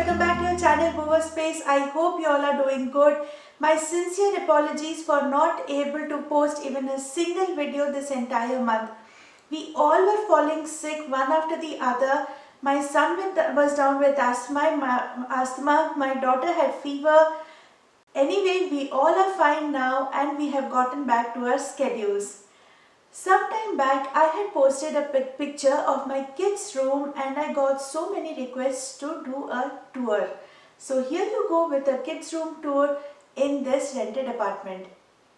welcome back to your channel Bowerspace. I hope you all are doing good. My sincere apologies for not able to post even a single video this entire month. We all were falling sick one after the other. My son was down with asthma, my daughter had fever. Anyway, we all are fine now and we have gotten back to our schedules. Some time back, I had posted a picture of my kids' room and I got so many requests to do a tour. So here you go with a kids' room tour in this rented apartment.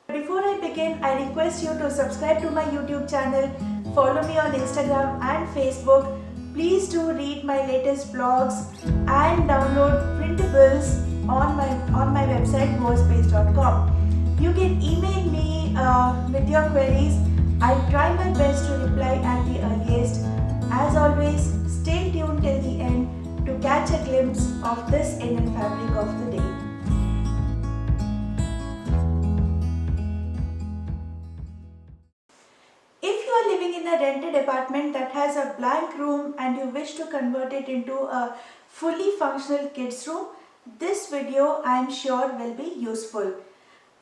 Before I begin, I request you to subscribe to my YouTube channel, follow me on Instagram and Facebook. Please do read my latest blogs and download printables on my website bowerspace.com. You can email me with your queries. I'll try my best to reply at the earliest. As always, stay tuned till the end to catch a glimpse of this Indian fabric of the day. If you are living in a rented apartment that has a blank room and you wish to convert it into a fully functional kids room, this video I am sure will be useful.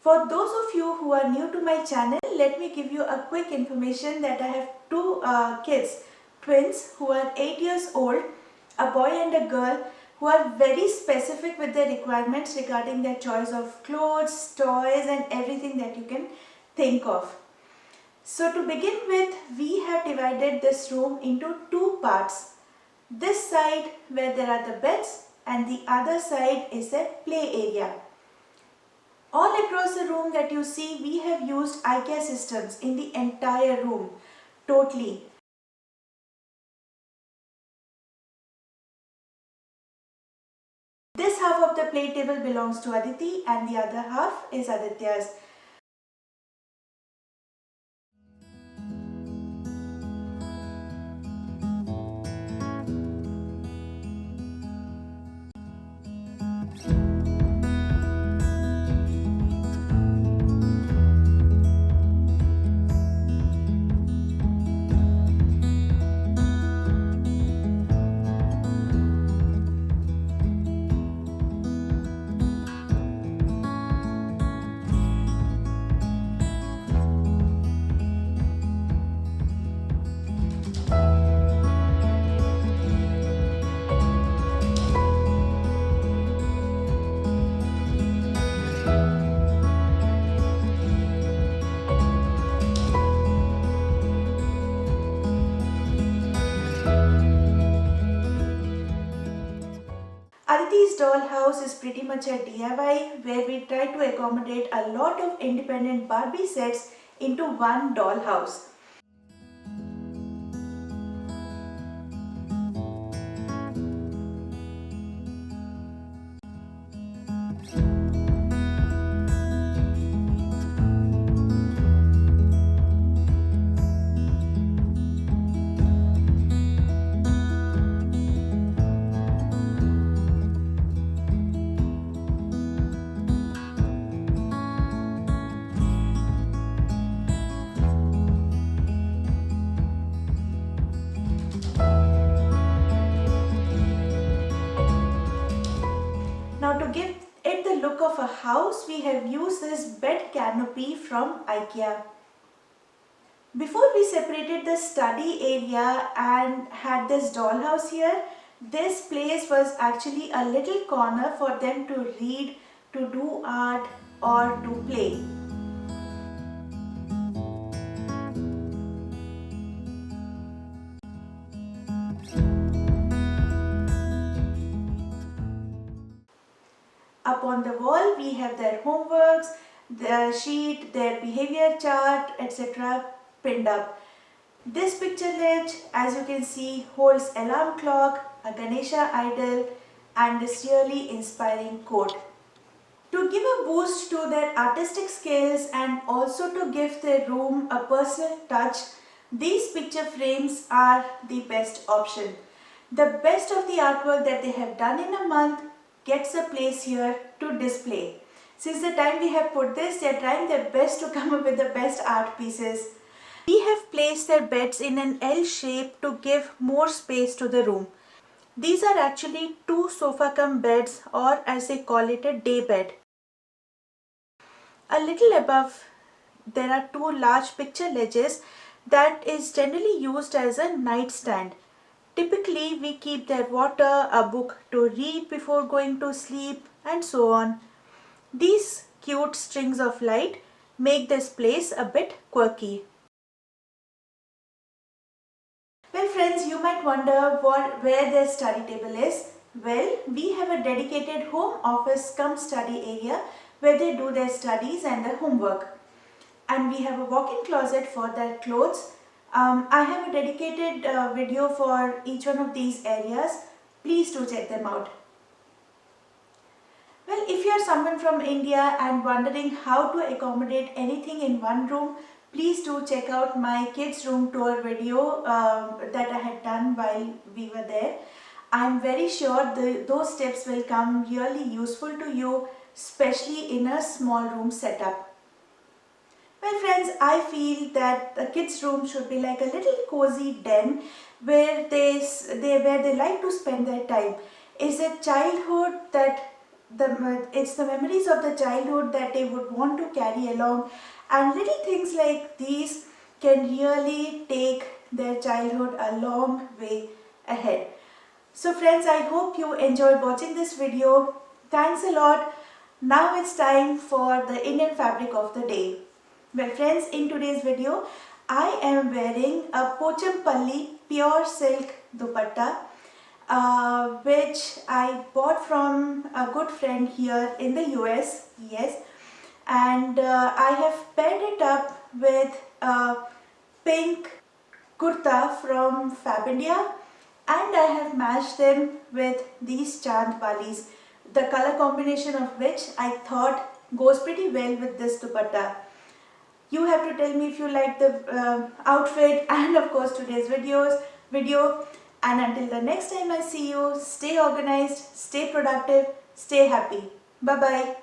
For those of you who are new to my channel, let me give you a quick information that I have two kids, twins who are 8 years old, a boy and a girl, who are very specific with their requirements regarding their choice of clothes, toys and everything that you can think of. So to begin with, we have divided this room into two parts. This side where there are the beds and the other side is the play area. All across the room that you see, we have used Ikea systems in the entire room, totally. This half of the play table belongs to Aditi and the other half is Aditya's. Aditi's dollhouse is pretty much a DIY where we try to accommodate a lot of independent Barbie sets into one dollhouse. Now to give it the look of a house, we have used this bed canopy from Ikea. Before we separated the study area and had this dollhouse here, this place was actually a little corner for them to read, to do art or to play. Up on the wall we have their homeworks, their sheet, their behavior chart, etc. pinned up. This picture ledge, as you can see, holds alarm clock, a Ganesha idol and this really inspiring quote. To give a boost to their artistic skills and also to give their room a personal touch, these picture frames are the best option. The best of the artwork that they have done in a month gets a place here to display. Since the time we have put this, they are trying their best to come up with the best art pieces. We have placed their beds in an L shape to give more space to the room. These are actually two sofa cum beds, or as they call it, a day bed. A little above there are two large picture ledges that is generally used as a nightstand. Typically we keep there water, a book to read before going to sleep, and so on. These cute strings of light make this place a bit quirky. Well friends, you might wonder where their study table is. Well, we have a dedicated home office cum study area where they do their studies and their homework. And we have a walk-in closet for their clothes. I have a dedicated video for each one of these areas. Please do check them out. Well, if you are someone from India and wondering how to accommodate anything in one room, please do check out my kids room tour video that I had done while we were there. I'm very sure those tips will come really useful to you, especially in a small room setup. Well friends, I feel that the kids' room should be like a little cozy den where they like to spend their time. It's a childhood that it's the memories of the childhood that they would want to carry along, and little things like these can really take their childhood a long way ahead. So friends, I hope you enjoyed watching this video. Thanks a lot. Now it's time for the Indian fabric of the day. Well friends, in today's video, I am wearing a Pochampalli pure silk dupatta, which I bought from a good friend here in the US, yes. And I have paired it up with a pink kurta from Fab India, and I have matched them with these chand balis, the color combination of which I thought goes pretty well with this dupatta. You have to tell me if you like the outfit and of course today's video. And until the next time I see you, stay organized, stay productive, stay happy. Bye bye.